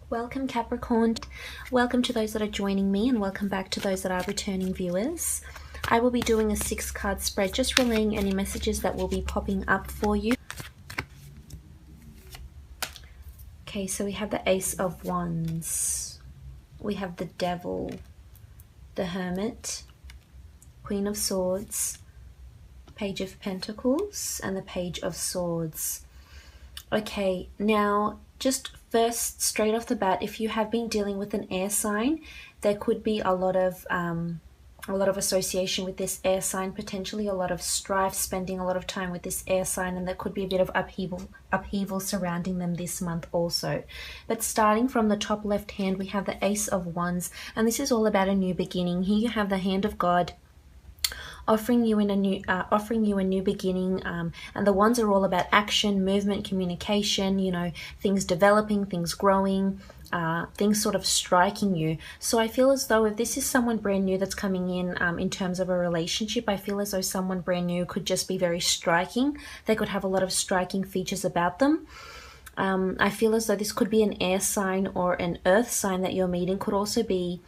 Welcome Capricorn, welcome to those that are joining me and welcome back to those that are returning viewers. I will be doing a 6-card spread, just relaying any messages that will be popping up for you. Okay, so we have the Ace of Wands, we have the Devil, the Hermit, Queen of Swords, Page of Pentacles and the Page of Swords. Okay, now just first, straight off the bat, if you have been dealing with an air sign, there could be a lot of association with this air sign, potentially a lot of strife, spending a lot of time with this air sign, and there could be a bit of upheaval surrounding them this month also. But starting from the top left hand, we have the Ace of Wands, and this is all about a new beginning. Here you have the hand of God offering you a new beginning, and the wands are all about action, movement, communication, you know, things developing, things growing, things sort of striking you. So I feel as though if this is someone brand new that's coming in terms of a relationship, I feel as though someone brand new could just be very striking. They could have a lot of striking features about them. I feel as though this could be an air sign or an earth sign that you're meeting. Could also be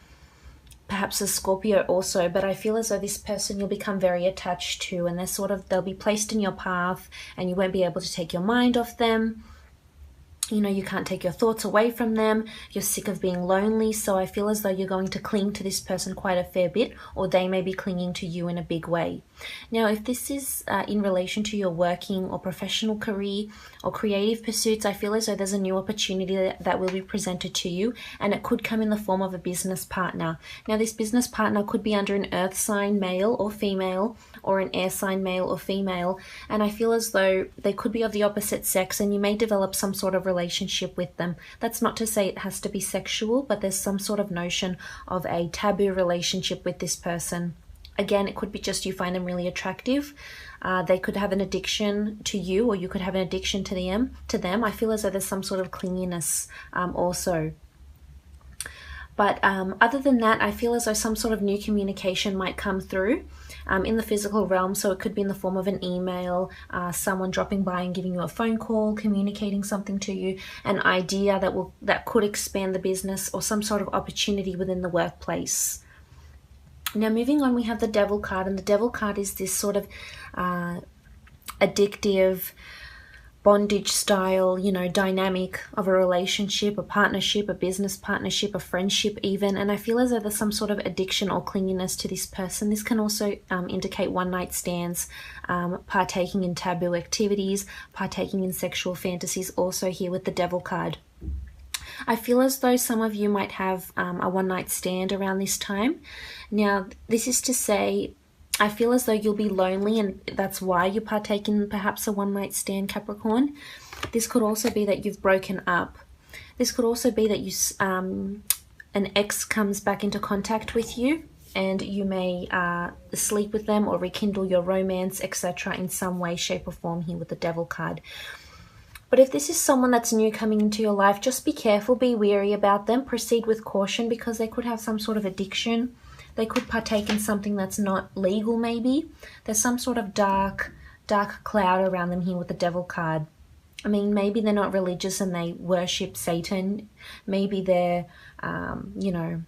perhaps a Scorpio also, but I feel as though this person you'll become very attached to, and they'll be placed in your path and you won't be able to take your mind off them. You know, you can't take your thoughts away from them. You're sick of being lonely, so I feel as though you're going to cling to this person quite a fair bit, or they may be clinging to you in a big way. Now, if this is in relation to your working or professional career or creative pursuits, I feel as though there's a new opportunity that will be presented to you, and it could come in the form of a business partner. Now, this business partner could be under an earth sign, male or female, or an air sign, male or female, and I feel as though they could be of the opposite sex, and you may develop some sort of relationship with them. That's not to say it has to be sexual, but there's some sort of notion of a taboo relationship with this person. Again, it could be just you find them really attractive. They could have an addiction to you, or you could have an addiction to them. I feel as though there's some sort of clinginess also. But other than that, I feel as though some sort of new communication might come through in the physical realm. So it could be in the form of an email, someone dropping by and giving you a phone call, communicating something to you, an idea that could expand the business, or some sort of opportunity within the workplace. Now, moving on, we have the Devil card, and the Devil card is this sort of addictive, bondage style, you know, dynamic of a relationship, a partnership, a business partnership, a friendship even. And I feel as though there's some sort of addiction or clinginess to this person. This can also indicate one-night stands, partaking in taboo activities, partaking in sexual fantasies, also here with the Devil card. I feel as though some of you might have a one-night stand around this time. Now, this is to say, I feel as though you'll be lonely, and that's why you partake in perhaps a one-night stand, Capricorn. This could also be that you've broken up. This could also be that an ex comes back into contact with you, and you may sleep with them or rekindle your romance, etc. in some way, shape or form here with the Devil card. But if this is someone that's new coming into your life, just be careful, be wary about them, proceed with caution, because they could have some sort of addiction. They could partake in something that's not legal maybe. There's some sort of dark cloud around them here with the Devil card. I mean, maybe they're not religious and they worship Satan. Maybe they're, you know,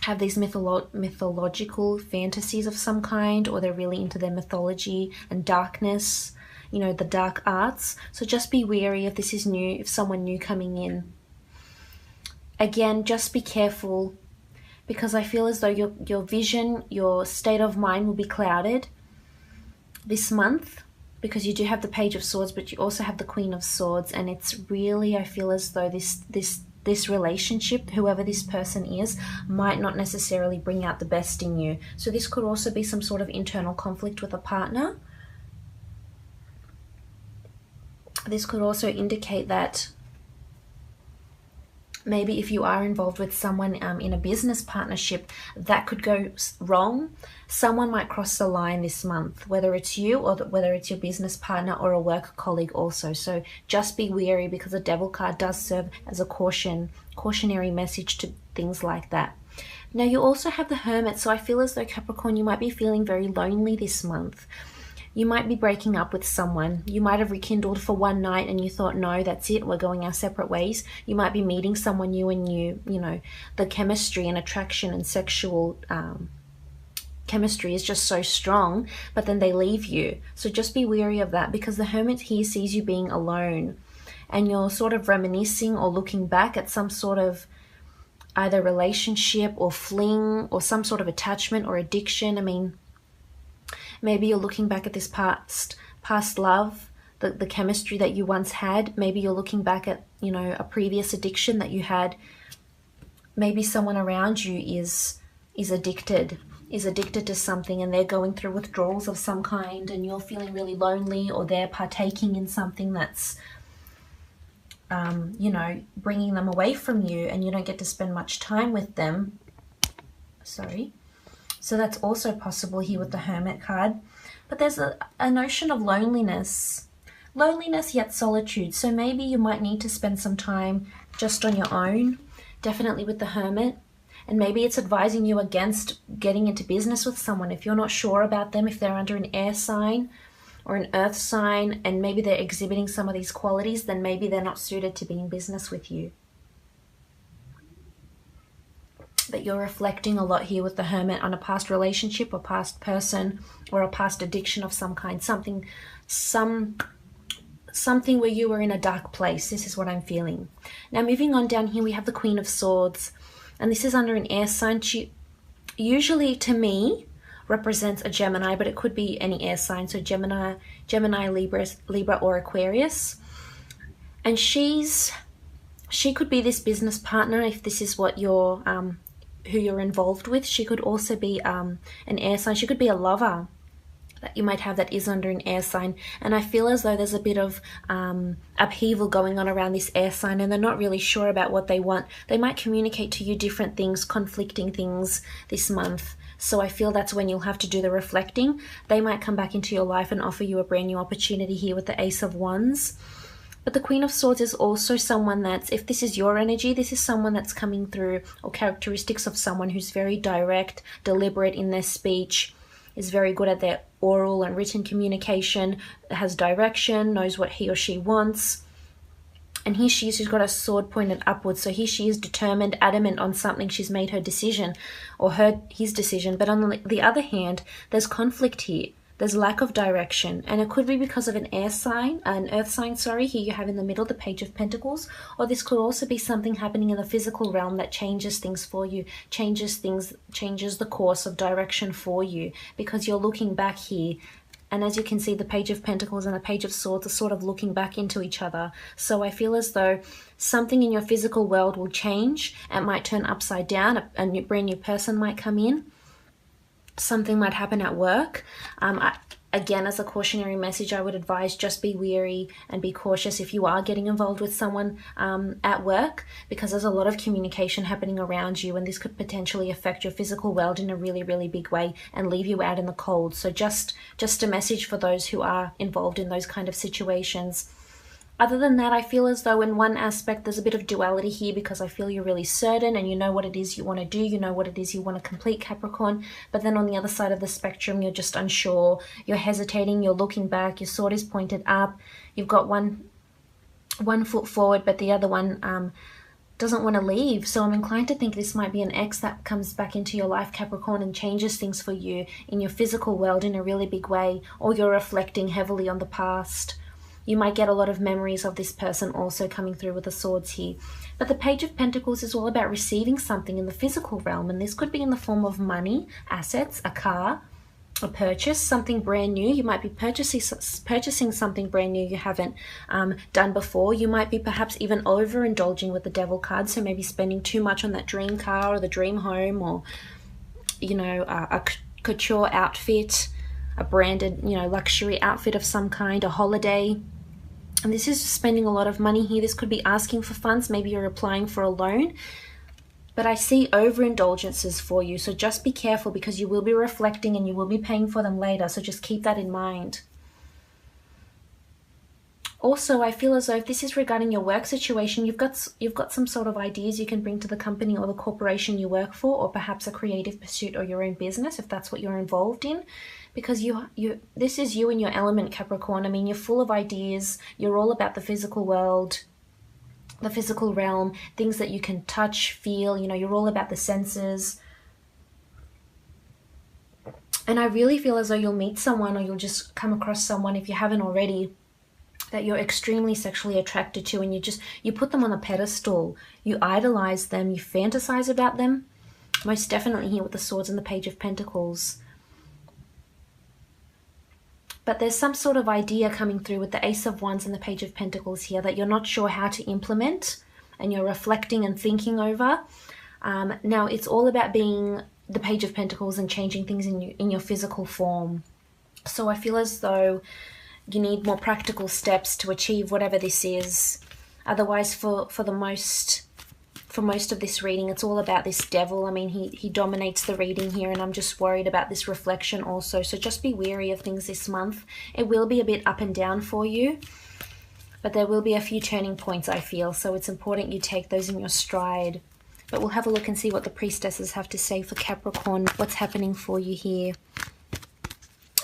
have these mythological fantasies of some kind, or they're really into their mythology and darkness, you know, the dark arts. So just be wary if this is new, if someone new coming in. Again, just be careful, because I feel as though your vision, your state of mind will be clouded this month, because you do have the Page of Swords, but you also have the Queen of Swords, and it's really, I feel as though this relationship, whoever this person is, might not necessarily bring out the best in you. So this could also be some sort of internal conflict with a partner. This could also indicate that maybe if you are involved with someone in a business partnership, that could go wrong. Someone might cross the line this month, whether it's you or whether it's your business partner or a work colleague also. So just be wary, because the Devil card does serve as a cautionary message to things like that. Now, you also have the Hermit. So I feel as though, Capricorn, you might be feeling very lonely this month. You might be breaking up with someone. You might have rekindled for one night and you thought, no, that's it, we're going our separate ways. You might be meeting someone new and you know, the chemistry and attraction and sexual chemistry is just so strong, but then they leave you. So just be wary of that, because the Hermit here sees you being alone and you're sort of reminiscing or looking back at some sort of either relationship or fling or some sort of attachment or addiction. I mean, maybe you're looking back at this past love, the chemistry that you once had. Maybe you're looking back at, you know, a previous addiction that you had. Maybe someone around you is addicted to something and they're going through withdrawals of some kind and you're feeling really lonely, or they're partaking in something that's, you know, bringing them away from you and you don't get to spend much time with them. Sorry. So that's also possible here with the Hermit card. But there's a notion of loneliness yet solitude. So maybe you might need to spend some time just on your own, definitely with the Hermit. And maybe it's advising you against getting into business with someone if you're not sure about them, if they're under an air sign or an earth sign, and maybe they're exhibiting some of these qualities, then maybe they're not suited to be in business with you. But you're reflecting a lot here with the Hermit on a past relationship or past person or a past addiction of some kind, something where you were in a dark place. This is what I'm feeling. Now moving on down here, we have the Queen of Swords, and this is under an air sign. She usually, to me, represents a Gemini, but it could be any air sign, so Gemini, Libra or Aquarius. And she could be this business partner if this is what you're who you're involved with. She could also be an air sign. She could be a lover that you might have that is under an air sign. And I feel as though there's a bit of upheaval going on around this air sign, and they're not really sure about what they want. They might communicate to you different things, conflicting things this month. So I feel that's when you'll have to do the reflecting. They might come back into your life and offer you a brand new opportunity here with the Ace of Wands. But the Queen of Swords is also someone that's, if this is your energy, this is someone that's coming through, or characteristics of someone who's very direct, deliberate in their speech, is very good at their oral and written communication, has direction, knows what he or she wants. And here she is, she's got a sword pointed upwards. So here she is determined, adamant on something. She's made her decision, or his decision. But on the other hand, there's conflict here. There's lack of direction, and it could be because of an earth sign, sorry. Here you have in the middle the Page of Pentacles, or this could also be something happening in the physical realm that changes things for you, changes the course of direction for you, because you're looking back here. And as you can see, the Page of Pentacles and the Page of Swords are sort of looking back into each other. So I feel as though something in your physical world will change. It might turn upside down. A brand new person might come in. Something might happen at work. Again, as a cautionary message, I would advise just be wary and be cautious if you are getting involved with someone at work, because there's a lot of communication happening around you, and this could potentially affect your physical world in a really, really big way and leave you out in the cold. So just a message for those who are involved in those kind of situations. Other than that, I feel as though in one aspect there's a bit of duality here, because I feel you're really certain and you know what it is you want to do, you know what it is you want to complete, Capricorn. But then on the other side of the spectrum, you're just unsure, you're hesitating, you're looking back, your sword is pointed up, you've got one foot forward, but the other one doesn't want to leave. So I'm inclined to think this might be an ex that comes back into your life, Capricorn, and changes things for you in your physical world in a really big way, or you're reflecting heavily on the past. You might get a lot of memories of this person also coming through with the swords here. But the Page of Pentacles is all about receiving something in the physical realm, and this could be in the form of money, assets, a car, a purchase, something brand new. You might be purchasing something brand new you haven't done before. You might be perhaps even overindulging with the Devil card, so maybe spending too much on that dream car or the dream home, or, you know, a couture outfit, a branded, you know, luxury outfit of some kind, a holiday. And this is spending a lot of money here. This could be asking for funds. Maybe you're applying for a loan. But I see overindulgences for you. So just be careful, because you will be reflecting and you will be paying for them later. So just keep that in mind. Also, I feel as though if this is regarding your work situation, you've got some sort of ideas you can bring to the company or the corporation you work for, or perhaps a creative pursuit or your own business if that's what you're involved in. Because this is you in your element, Capricorn. I mean, you're full of ideas. You're all about the physical world, the physical realm, things that you can touch, feel. You know, you're all about the senses. And I really feel as though you'll meet someone, or you'll just come across someone, if you haven't already, that you're extremely sexually attracted to, and you put them on a pedestal, you idolize them, you fantasize about them. Most definitely here with the Swords and the Page of Pentacles. But there's some sort of idea coming through with the Ace of Wands and the Page of Pentacles here that you're not sure how to implement, and you're reflecting and thinking over. Now it's all about being the Page of Pentacles and changing things in your physical form. So I feel as though you need more practical steps to achieve whatever this is. Otherwise, for most of this reading, it's all about this devil. I mean, he dominates the reading here, and I'm just worried about this reflection also. So just be wary of things this month. It will be a bit up and down for you, but there will be a few turning points, I feel. So it's important you take those in your stride. But we'll have a look and see what the priestesses have to say for Capricorn. What's happening for you here?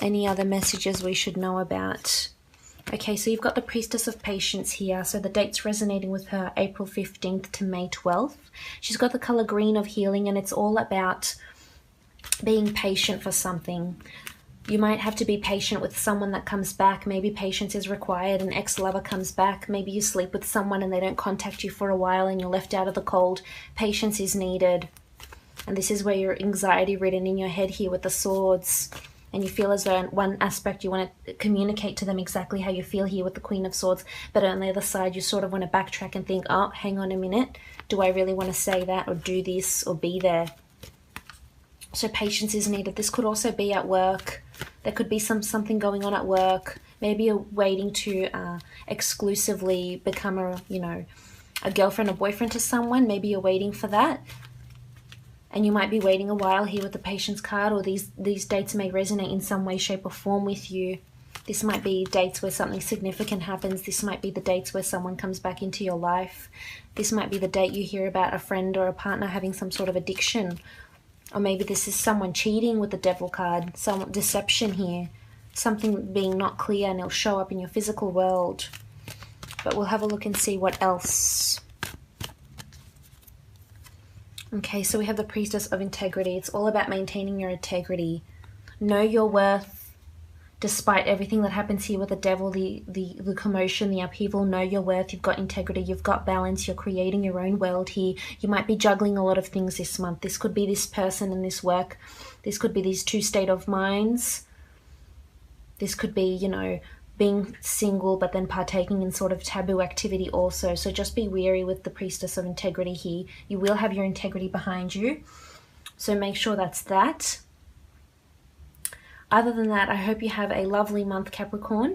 Any other messages we should know about? Okay, so you've got the Priestess of Patience here. So the dates resonating with her, April 15th to May 12th. She's got the color green of healing, and it's all about being patient for something. You might have to be patient with someone that comes back. Maybe patience is required. An ex-lover comes back. Maybe you sleep with someone and they don't contact you for a while and you're left out of the cold. Patience is needed. And this is where you're anxiety ridden in your head here with the swords. And you feel as though in one aspect you want to communicate to them exactly how you feel here with the Queen of Swords. But on the other side, you sort of want to backtrack and think, oh, hang on a minute. Do I really want to say that or do this or be there? So patience is needed. This could also be at work. There could be something going on at work. Maybe you're waiting to exclusively become a girlfriend or boyfriend to someone. Maybe you're waiting for that. And you might be waiting a while here with the Patience card, or these dates may resonate in some way, shape or form with you. This might be dates where something significant happens. This might be the dates where someone comes back into your life. This might be the date you hear about a friend or a partner having some sort of addiction. Or maybe this is someone cheating with the Devil card, some deception here. Something being not clear, and it'll show up in your physical world. But we'll have a look and see what else. Okay, so we have the Priestess of Integrity. It's all about maintaining your integrity. Know your worth. Despite everything that happens here with the Devil, the commotion, the upheaval, know your worth. You've got integrity, you've got balance, you're creating your own world here. You might be juggling a lot of things this month. This could be this person and this work. This could be these two state of minds. This could be, being single but then partaking in sort of taboo activity also. So just be wary with the Priestess of Integrity here. You will have your integrity behind you. So make sure that's that. Other than that, I hope you have a lovely month, Capricorn.